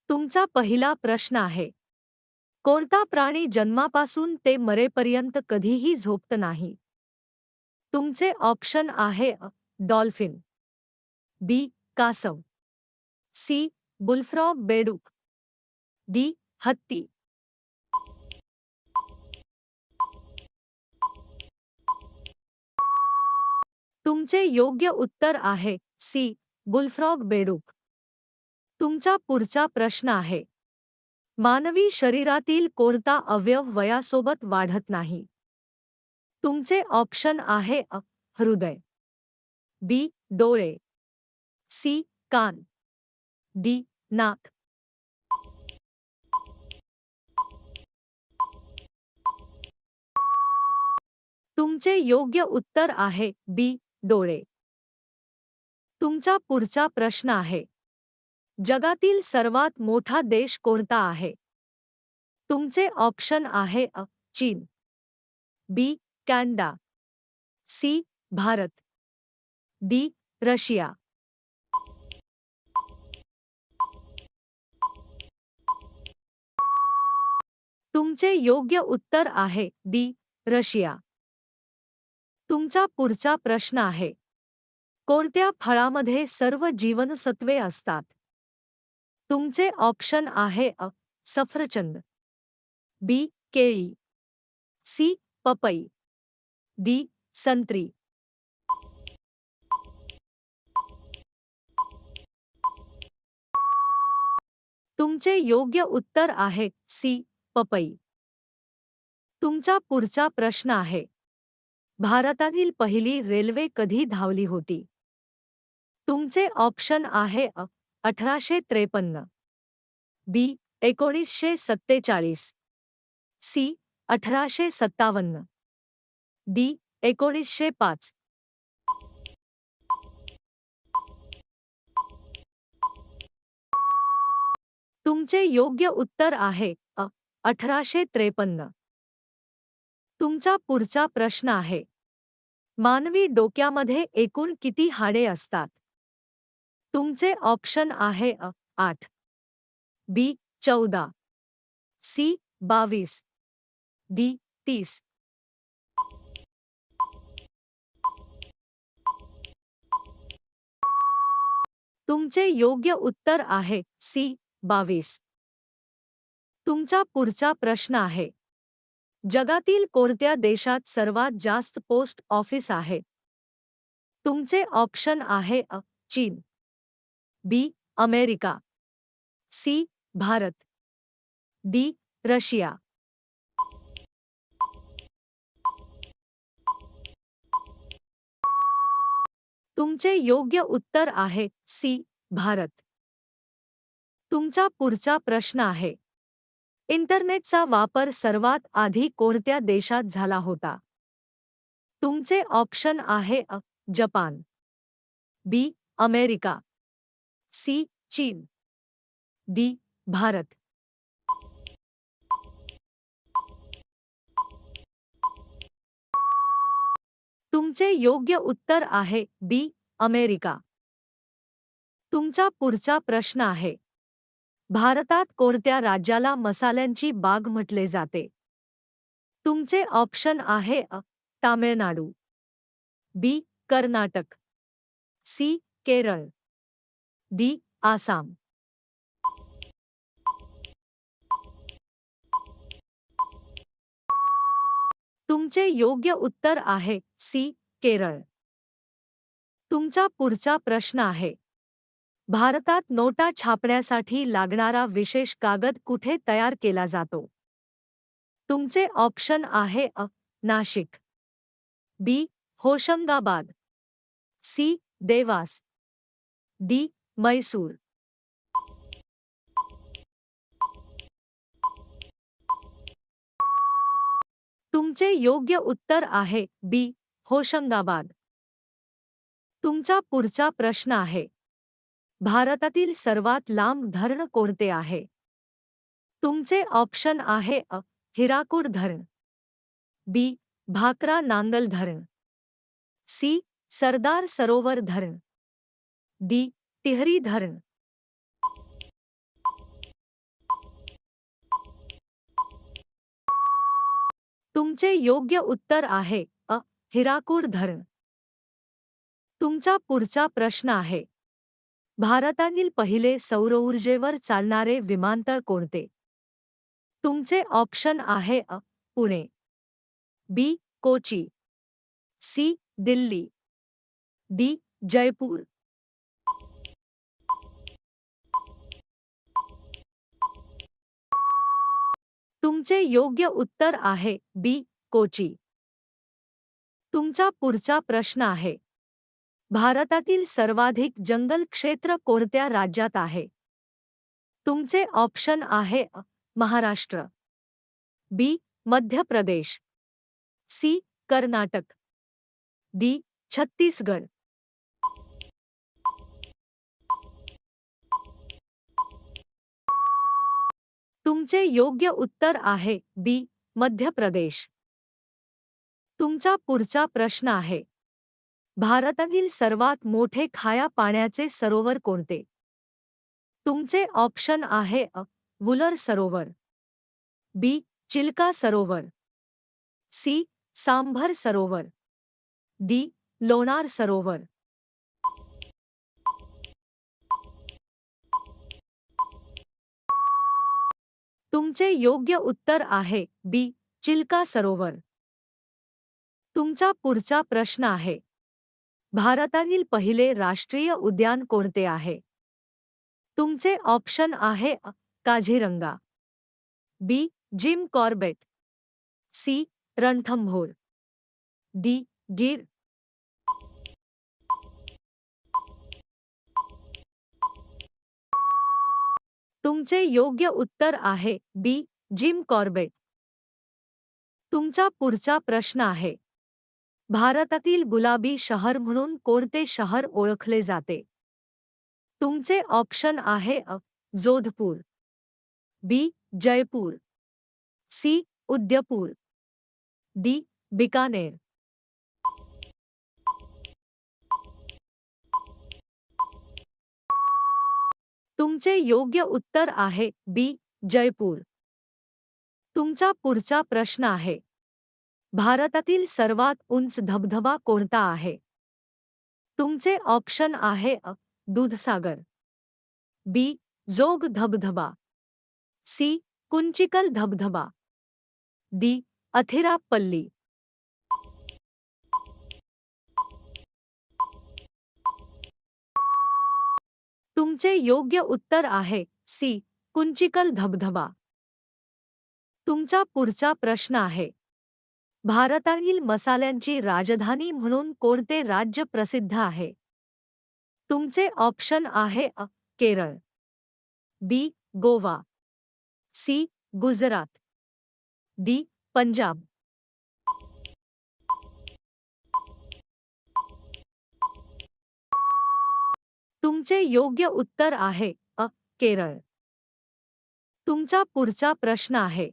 तुमचा पहिला प्रश्न आहे, कोणता प्राणी जन्मापासून ते मरेपर्यंत कधीही झोपत नाही? तुमचे ऑप्शन आहे डॉल्फिन, बी. कासव, सी. बुलफ्रॉग बेडूक, डी. हत्ती. तुमचे योग्य उत्तर आहे सी. बुलफ्रॉग बेडूक. तुमचा पुढचा प्रश्न आहे, मानवी शरीरातील कोणता अवयव वयासोबत वाढत नाही? तुमचे ऑप्शन आहे हृदय, बी. डोळे, सी. कान, डी. नाक. तुमचे योग्य उत्तर आहे बी. डोळे. तुमचा पुढचा प्रश्न आहे, जगातील सर्वात मोठा देश कोणता आहे? तुमचे ऑप्शन आहे चीन, B. Canada, C. Bharat, D. Russia. तुमचे योग्य उत्तर आहे डी. रशिया. तुमचा पुढचा प्रश्न आहे, कोणत्या फळामध्ये सर्व जीवनसत्त्वे असतात? तुमचे ऑप्शन आहे सफरचंद, बी. केळी, सी. पपई, डी. संत्री. तुमचे योग्य उत्तर आहे सी. पपई. तुमचा पुढचा प्रश्न आहे, भारतातील पहिली रेल्वे कधी धावली होती? तुमचे ऑप्शन आहे 1853, बी. 1947, सी. 1857, डी. 1905. तुमचे योग्य उत्तर आहे 1853. तुमचा पुढचा प्रश्न आहे, मानवी डोक्यामध्ये एकूण किती हाडे असतात? तुमचे ऑप्शन आहे 8, बी. 14, सी. 22, डी. 30. तुमचे योग्य उत्तर आहे सी. 22. तुमचा पुढचा प्रश्न आहे, जगातील कोणत्या देशात सर्वात जास्त पोस्ट ऑफिस आहे? तुमचे ऑप्शन आहे चीन, B. America, C. Bharat, D. Russia. तुमचे योग्य उत्तर आहे सी. भारत. तुमचा पुढचा प्रश्न आहे, इंटरनेटचा वापर सर्वात आधी कोणत्या देशात झाला होता? तुमचे ऑप्शन आहे जपान, बी. America, C. चीन, डी. भारत. तुमचे योग्य उत्तर आहे बी. अमेरिका. तुमचा पुढचा प्रश्न आहे, भारतात कोणत्या राज्याला मसाल्यांची बाग म्हटले जाते? तुमचे ऑप्शन आहे तामिळनाडू, बी. कर्नाटक, सी. केरळ, डी. आसाम. तुमचे योग्य उत्तर आहे सी. केरळ. तुमचा पुढचा प्रश्न आहे, भारतात नोटा छापण्यासाठी लागणारा विशेष कागद कुठे तयार केला जातो? तुमचे ऑप्शन आहे नाशिक, बी. होशंगाबाद, सी. देवास, डी. मैसूर. तुमचे योग्य उत्तर आहे बी. होशंगाबाद. तुमचा पुढचा प्रश्न आहे, भारतातील सर्वात लांब धरण कोणते आहे? तुमचे ऑप्शन आहे हिराकूड धरण, बी. भाकरा नांगल धरण, सी. सरदार सरोवर धरण, डी. टिहरी धरण. तुमचे योग्य उत्तर आहे अ. हिराकूड धरण. तुमचा पुढचा प्रश्न आहे, भारतातील पहिले सौरऊर्जेवर चालणारे विमानतळ कोणते? तुमचे ऑप्शन आहे अ. पुणे, बी. कोची, सी. दिल्ली, डी. जयपूर. तुमचे योग्य उत्तर आहे बी. कोची. तुमचा पुढचा प्रश्न आहे, भारतातील सर्वाधिक जंगल क्षेत्र कोणत्या राज्यात आहे? तुमचे ऑप्शन आहे अ. महाराष्ट्र, बी. मध्य प्रदेश, सी. कर्नाटक, डी. छत्तीसगड. तुमचे योग्य उत्तर आहे बी. मध्य प्रदेश. तुमचा पुढचा प्रश्न आहे, भारतातील सर्वात मोठे खाऱ्या पाण्याचे सरोवर कोणते? तुमचे ऑप्शन आहे अ. वुलर सरोवर, बी. चिल्का सरोवर, सी. सांभर सरोवर, डी. लोणार सरोवर. तुमचे योग्य उत्तर आहे बी. चिल्का सरोवर. तुमचा पुढचा प्रश्न आहे, भारतातील पहिले राष्ट्रीय उद्यान कोणते आहे? तुमचे ऑप्शन आहे अ. Kaziranga, B. Jim Corbett, C. Ranthambore, D. Gir. तुमचे योग्य उत्तर आहे बी. Jim Corbett. तुमचा पुढचा प्रश्न आहे, भारतातील गुलाबी शहर म्हणून कोणते शहर ओळखले जाते? तुमचे ऑप्शन आहे अ. जोधपूर, बी. जयपूर, सी. उदयपूर, डी. बिकानेर. तुमचे योग्य उत्तर आहे बी. जयपूर. तुमचा पुढचा प्रश्न आहे, भारतातील सर्वात उंच धबधबा कोणता आहे? तुमचे ऑप्शन आहे अ. दूधसागर, बी. जोग धबधबा, सी. कुंचिकल धबधबा, डी. अथिरापल्ली. तुमचे योग्य उत्तर आहे सी. कुंचिकल धबधबा. तुमचा पुढचा प्रश्न आहे, भारतातील मसाल्यांची राजधानी म्हणून कोणते राज्य प्रसिद्ध आहे? तुमचे ऑप्शन आहे अ. केरळ, बी. गोवा, सी. गुजरात, डी. पंजाब. तुमचे योग्य उत्तर आहे अ. केरळ. तुमचा पुढचा प्रश्न आहे,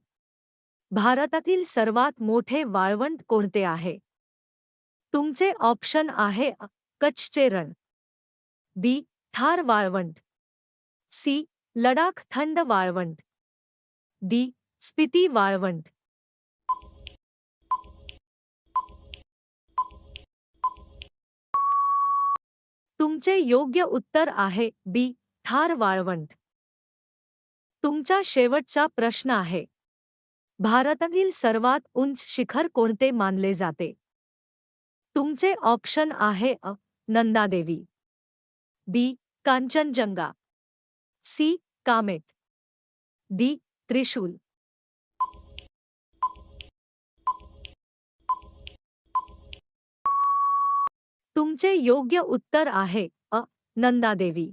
भारतातील सर्वात मोठे वाळवंट कोणते आहे? तुमचे ऑप्शन आहे अ. कच्छचे रण, बी. थार वाळवंट, सी. लडाख थंड वाळवंट, डी. स्पिती वाळवंट. तुमचे योग्य उत्तर आहे बी. थार वाळवंट. तुमचा शेवटचा प्रश्न आहे, भारतातील सर्वात उंच शिखर कोणते मानले जाते? तुमचे ऑप्शन आहे अ. नंदादेवी, बी. कांचनजंगा, सी. कामेट, डी. त्रिशूल. तुमचे योग्य उत्तर आहे अ. नंदादेवी.